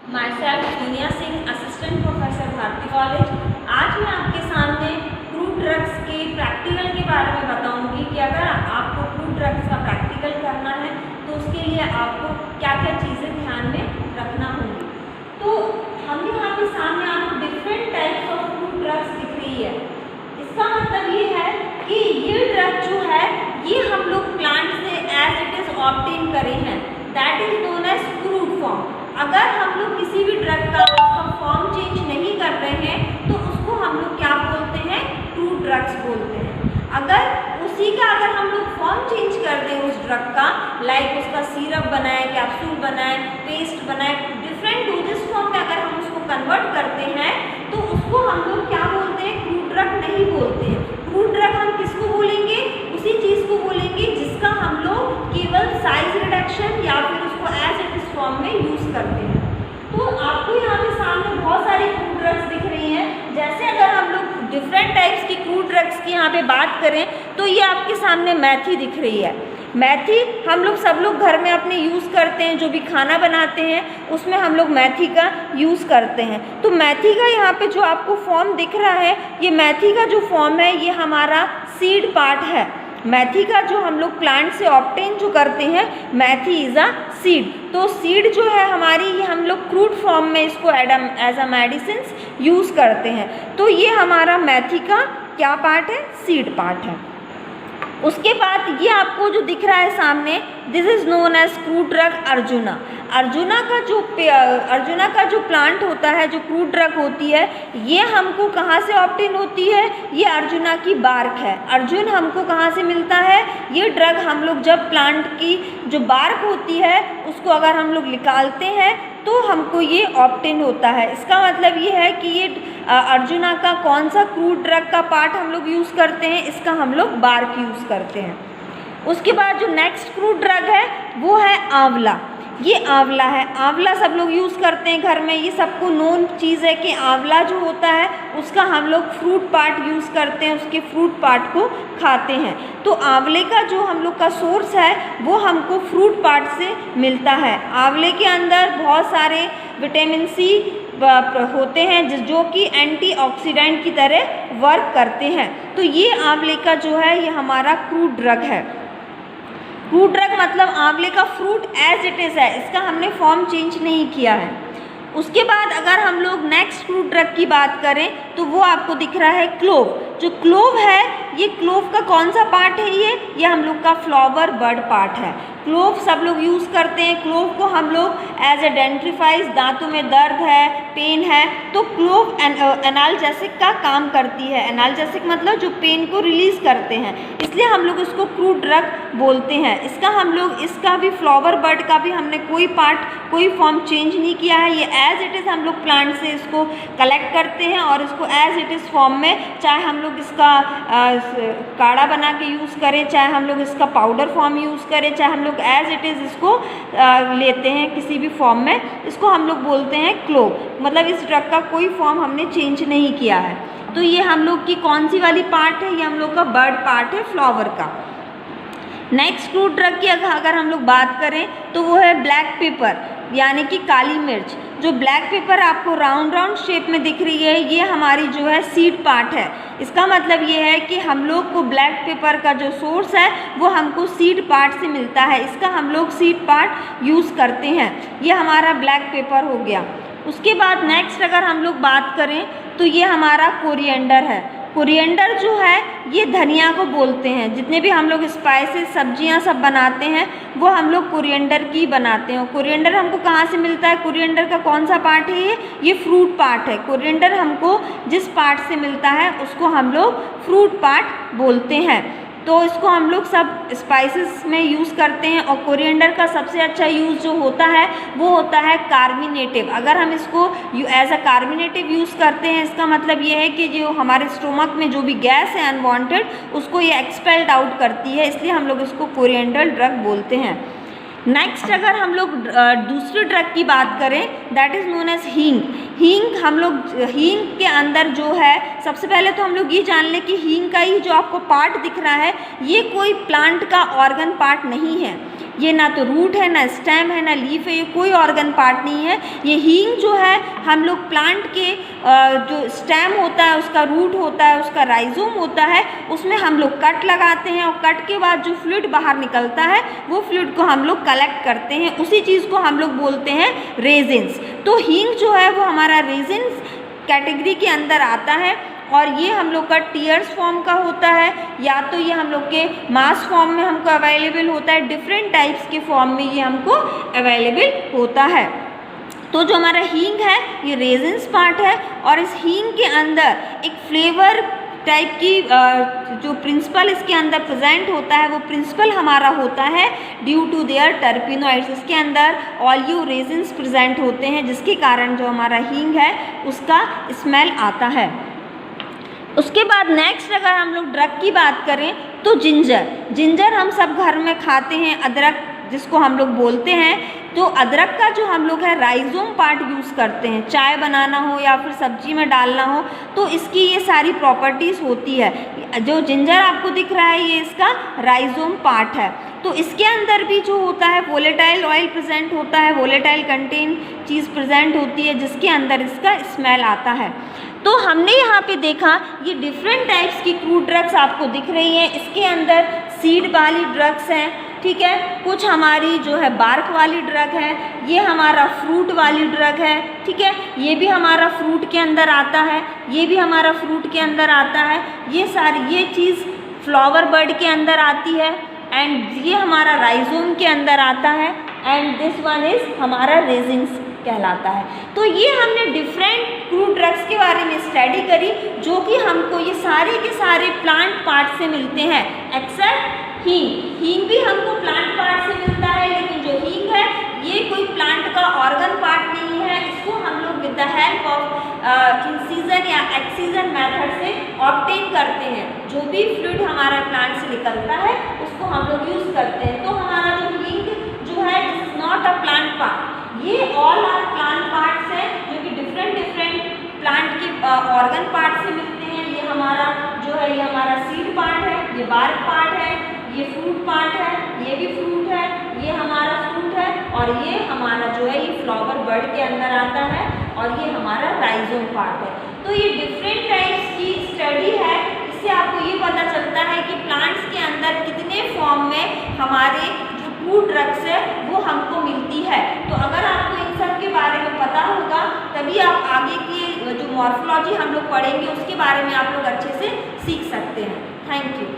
My self Sonia Singh, assistant professor Bharati college. आज मैं आपके सामने क्रूड ड्रग्स के प्रैक्टिकल के बारे में बताऊंगी कि अगर आपको क्रूड ड्रग्स का प्रैक्टिकल करना है तो उसके लिए आपको क्या क्या चीज़ें ध्यान में रखना होंगी। तो हम यहाँ पे सामने आपको different types of crude drugs दिख रही है। इसका मतलब ये है कि ये ड्रग जो है ये हम लोग प्लांट से एज इट इज ऑब्टेन करे हैं, that is known as crude form. अगर हम लोग किसी भी ड्रग का फॉर्म चेंज नहीं कर रहे हैं तो उसको हम लोग क्या बोलते हैं, क्रूड ड्रग्स बोलते हैं। अगर उसी का अगर हम लोग फॉर्म चेंज कर दें उस ड्रग का, लाइक उसका सिरप बनाए, कैप्सूल बनाए, पेस्ट बनाए, डिफरेंट डोजेस फॉर्म में अगर हम उसको कन्वर्ट करते हैं तो उसको हम लोग क्या बोलते हैं, क्रूड ड्रग नहीं बोलते हैं। क्रूड ड्रग हम किसको बोलेंगे, उसी चीज़ को बोलेंगे जिसका हम लोग केवल साइज रिडक्शन या फिर उसको एज इट इज फॉर्म में यूज़ करते हैं। तो आपको यहाँ पे सामने बहुत सारी क्रूड ड्रग्स दिख रही हैं। जैसे अगर हम लोग डिफरेंट टाइप्स की क्रूड ड्रग्स की यहाँ पे बात करें तो ये आपके सामने मेथी दिख रही है। मेथी हम लोग सब लोग घर में अपने यूज़ करते हैं, जो भी खाना बनाते हैं उसमें हम लोग मेथी का यूज़ करते हैं। तो मेथी का यहाँ पे जो आपको फॉर्म दिख रहा है, ये मेथी का जो फॉर्म है ये हमारा सीड पार्ट है। मेथी का जो हम लोग प्लांट से ऑब्टेन जो करते हैं, मेथी इज़ अ सीड। तो सीड जो है हमारी, ये हम लोग क्रूड फॉर्म में इसको एज अ मेडिसिन यूज़ करते हैं। तो ये हमारा मेथी का क्या पार्ट है, सीड पार्ट है। उसके बाद ये आपको जो दिख रहा है सामने, this is known as crude drug arjuna. Arjuna का जो प्लांट होता है, जो क्रूड ड्रग होती है, ये हमको कहाँ से ऑब्टेन होती है, ये अर्जुना की बार्क है। अर्जुन हमको कहाँ से मिलता है, ये ड्रग हम लोग जब प्लांट की जो बार्क होती है उसको अगर हम लोग निकालते हैं तो हमको ये ऑब्टेन होता है। इसका मतलब ये है कि ये अर्जुना का कौन सा क्रूड ड्रग का पार्ट हम लोग यूज़ करते हैं, इसका हम लोग बार्क यूज़ करते हैं। उसके बाद जो नेक्स्ट क्रूड ड्रग है वो है आंवला। ये आंवला है, आंवला सब लोग यूज़ करते हैं घर में। ये सबको नोन चीज़ है कि आंवला जो होता है उसका हम लोग फ्रूट पार्ट यूज़ करते हैं, उसके फ्रूट पार्ट को खाते हैं। तो आंवले का जो हम लोग का सोर्स है वो हमको फ्रूट पार्ट से मिलता है। आंवले के अंदर बहुत सारे विटामिन सी होते हैं जो कि एंटीऑक्सीडेंट की तरह वर्क करते हैं। तो ये आंवले का जो है ये हमारा क्रूड ड्रग है। क्रूड ड्रग मतलब आंवले का फ्रूट एज इट इज़ है, इसका हमने फॉर्म चेंज नहीं किया है। उसके बाद अगर हम लोग नेक्स्ट क्रूड ड्रग की बात करें तो वो आपको दिख रहा है क्लोव। जो क्लोव है, ये क्लोव का कौन सा पार्ट है, ये हम लोग का फ्लावर बड पार्ट है। क्लोव सब लोग यूज़ करते हैं। क्लोव को हम लोग एज ए डेंट्रीफाइज, दांतों में दर्द है, पेन है, तो क्लोव एनाल्जेसिक का काम करती है। एनाल्जेसिक मतलब जो पेन को रिलीज़ करते हैं, इसलिए हम लोग इसको क्रूड ड्रग बोलते हैं। इसका भी फ्लावर बड का भी हमने कोई पार्ट, कोई फॉर्म चेंज नहीं किया है। ये एज इट इज़ हम लोग प्लांट से इसको कलेक्ट करते हैं और इसको एज इट इज़ फॉर्म में, चाहे हम लोग इसका काढ़ा बना के यूज़ करें, चाहे हम लोग इसका पाउडर फॉर्म यूज़ करें, चाहे हम लोग एज इट इज़ इसको लेते हैं किसी भी फॉर्म में, इसको हम लोग बोलते हैं क्लोव। मतलब इस ड्रग का कोई फॉर्म हमने चेंज नहीं किया है। तो ये हम लोग की कौन सी वाली पार्ट है, ये हम लोग का बर्ड पार्ट है, फ्लावर का। नेक्स्ट क्रूड ड्रग की अगर हम लोग बात करें तो वो है ब्लैक पेपर, यानी कि काली मिर्च। जो ब्लैक पेपर आपको राउंड राउंड शेप में दिख रही है, ये हमारी जो है सीड पार्ट है। इसका मतलब ये है कि हम लोग को ब्लैक पेपर का जो सोर्स है वो हमको सीड पार्ट से मिलता है, इसका हम लोग सीड पार्ट यूज़ करते हैं। ये हमारा ब्लैक पेपर हो गया। उसके बाद नेक्स्ट अगर हम लोग बात करें तो ये हमारा कोरिएंडर है। कोरिएंडर जो है ये धनिया को बोलते हैं। जितने भी हम लोग स्पाइसेस, सब्जियां सब बनाते हैं वो हम लोग कोरिएंडर की बनाते हैं। कोरिएंडर हमको कहाँ से मिलता है, कोरिएंडर का कौन सा पार्ट है, ये फ्रूट पार्ट है। कोरिएंडर हमको जिस पार्ट से मिलता है उसको हम लोग फ्रूट पार्ट बोलते हैं। तो इसको हम लोग सब स्पाइसेस में यूज़ करते हैं। और कोरिएंडर का सबसे अच्छा यूज़ जो होता है वो होता है कार्बिनेटिव। अगर हम इसको एज अ कार्बिनेटिव यूज़ करते हैं, इसका मतलब ये है कि जो हमारे स्टोमक में जो भी गैस है अनवांटेड, उसको ये एक्सपेल्ड आउट करती है, इसलिए हम लोग इसको कोरिएंडर ड्रग बोलते हैं। नेक्स्ट अगर हम लोग दूसरे ड्रग की बात करें, दैट इज़ नोन एज हींग। हींग के अंदर जो है, सबसे पहले तो हम लोग ये जान लें कि हींग का ही जो आपको पार्ट दिख रहा है ये कोई प्लांट का ऑर्गन पार्ट नहीं है। ये ना तो रूट है, ना स्टेम है, ना लीफ है, ये कोई ऑर्गन पार्ट नहीं है। ये हींग जो है हम लोग प्लांट के जो स्टेम होता है, उसका रूट होता है, उसका राइजोम होता है, उसमें हम लोग कट लगाते हैं और कट के बाद जो फ्लूइड बाहर निकलता है वो फ्लूइड को हम लोग कलेक्ट करते हैं, उसी चीज़ को हम लोग बोलते हैं रेजिन्स। तो हींग जो है वो हमारा रेजिन्स कैटेगरी के अंदर आता है और ये हम लोग का टीयर्स फॉर्म का होता है, या तो ये हम लोग के मास फॉर्म में हमको अवेलेबल होता है, डिफरेंट टाइप्स के फॉर्म में ये हमको अवेलेबल होता है। तो जो हमारा हींग है ये रेजिन्स पार्ट है और इस हींग के अंदर एक फ्लेवर टाइप की जो प्रिंसिपल इसके अंदर प्रेजेंट होता है वो प्रिंसिपल हमारा होता है ड्यू टू देयर टर्पिनोइड्स। इसके अंदर ऑलियो रेजिन्स प्रेजेंट होते हैं जिसके कारण जो हमारा हींग है उसका स्मेल आता है। उसके बाद नेक्स्ट अगर हम लोग ड्रग की बात करें तो जिंजर हम सब घर में खाते हैं, अदरक जिसको हम लोग बोलते हैं। तो अदरक का जो हम लोग है राइजोम पार्ट यूज़ करते हैं, चाय बनाना हो या फिर सब्जी में डालना हो तो इसकी ये सारी प्रॉपर्टीज़ होती है। जो जिंजर आपको दिख रहा है ये इसका राइजोम पार्ट है। तो इसके अंदर भी जो होता है वोलेटाइल ऑयल प्रेजेंट होता है, वोलेटाइल कंटेन चीज़ प्रेजेंट होती है जिसके अंदर इसका स्मेल आता है। तो हमने यहाँ पे देखा ये डिफरेंट टाइप्स की क्रूड ड्रग्स आपको दिख रही हैं। इसके अंदर सीड वाली ड्रग्स हैं, ठीक है, कुछ हमारी जो है बार्क वाली ड्रग है, ये हमारा फ्रूट वाली ड्रग है, ठीक है, ये भी हमारा फ्रूट के अंदर आता है, ये भी हमारा फ्रूट के अंदर आता है, ये सारी ये चीज़ फ्लावर बर्ड के अंदर आती है एंड ये हमारा राइजोम के अंदर आता है एंड दिस वन इज़ हमारा रेजिन्स कहलाता है। तो ये हमने डिफरेंट क्रूड ड्रग्स के बारे में स्टडी करी जो कि हमको ये सारे के सारे प्लांट पार्ट से मिलते हैं एक्सेप्ट हींग भी हमको प्लांट पार्ट से मिलता है, लेकिन जो हींग है ये कोई प्लांट का ऑर्गन पार्ट नहीं है। इसको हम लोग with the help of incision या एक्सीजन मेथड से ऑब्टेन करते हैं। जो भी फ्लूइड हमारा प्लांट से निकलता है उसको हम लोग यूज़ करते हैं। तो हमारा जो हींग जो है this is not a plant part, ये ऑल आर प्लांट पार्ट्स हैं जो कि डिफरेंट प्लांट के ऑर्गन पार्ट से मिलते हैं। ये हमारा जो है ये हमारा सीड पार्ट है, ये बार्क पार्ट है, ये फ्रूट पार्ट है, ये भी फ्रूट है, ये हमारा फ्रूट है और ये हमारा जो है ये फ्लावर बर्ड के अंदर आता है और ये हमारा राइजोम पार्ट है। तो ये डिफरेंट टाइप्स की स्टडी है, इससे आपको ये पता चलता है कि प्लांट्स के अंदर कितने फॉर्म में हमारे जो क्रूड ड्रग्स है वो हमको मिलती है। तो अगर आपको इन सब के बारे में पता होगा तभी आप आगे की जो मॉर्फोलॉजी हम लोग पढ़ेंगे उसके बारे में आप लोग अच्छे से सीख सकते हैं। Thank you.